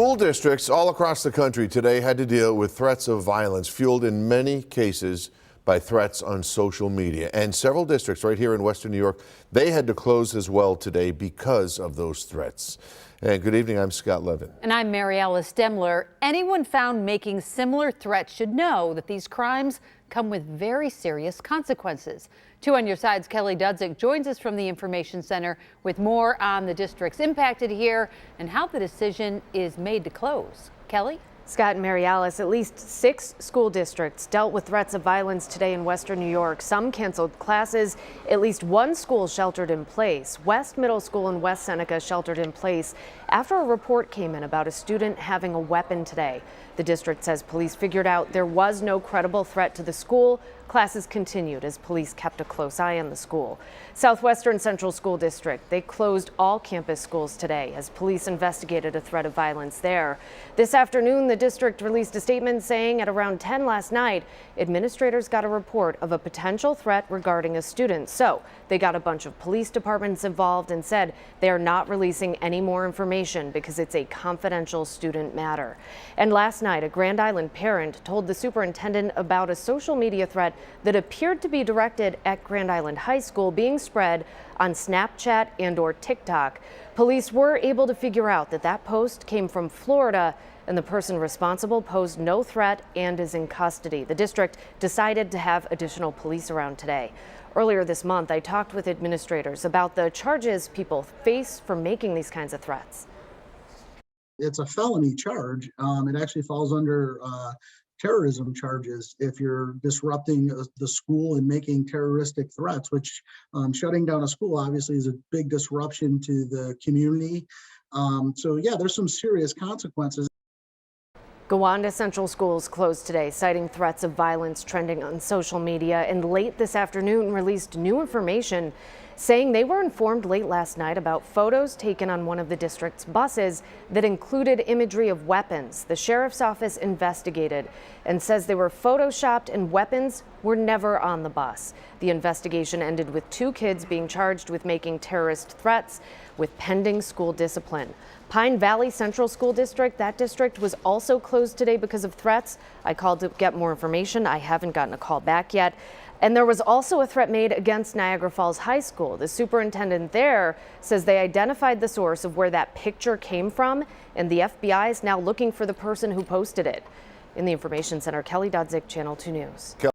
School districts all across the country today had to deal with threats of violence fueled in many cases by threats on social media. And several districts right here in Western New York, they had to close as well today because of those threats. And good evening, I'm Scott Levin. And I'm Mary Alice Demler. Anyone found making similar threats should know that these crimes come with very serious consequences. 2 on Your Side's Kelly Dudzik joins us from the Information Center with more on the districts impacted here and how the decision is made to close. Kelly? Scott and Mary Alice, at least 6 school districts dealt with threats of violence today in Western New York. Some canceled classes. At least 1 school sheltered in place. West Middle School in West Seneca sheltered in place after a report came in about a student having a weapon today. The district says police figured out there was no credible threat to the school. Classes continued as police kept a close eye on the school. Southwestern Central School District, they closed all campus schools today as police investigated a threat of violence there. This afternoon, the district released a statement saying at around 10 last night, administrators got a report of a potential threat regarding a student. So they got a bunch of police departments involved and said they are not releasing any more information because it's a confidential student matter. And last night, a Grand Island parent told the superintendent about a social media threat that appeared to be directed at Grand Island High School being spread on Snapchat and/or TikTok. Police were able to figure out that that post came from Florida and the person responsible posed no threat and is in custody. The district decided to have additional police around today. Earlier this month, I talked with administrators about the charges people face for making these kinds of threats. It's a felony charge. It actually falls under terrorism charges if you're disrupting the school and making terroristic threats, which shutting down a school obviously is a big disruption to the community. So yeah, there's some serious consequences. Gowanda Central Schools closed today, citing threats of violence trending on social media, and late this afternoon released new information saying they were informed late last night about photos taken on one of the district's buses that included imagery of weapons. The sheriff's office investigated and says they were photoshopped and weapons were never on the bus. The investigation ended with 2 kids being charged with making terrorist threats with pending school discipline. Pine Valley Central School District, that district was also closed today because of threats. I called to get more information. I haven't gotten a call back yet. And there was also a threat made against Niagara Falls High School. The superintendent there says they identified the source of where that picture came from, and the FBI is now looking for the person who posted it. In the Information Center, Kelly Dudzik, Channel 2 News.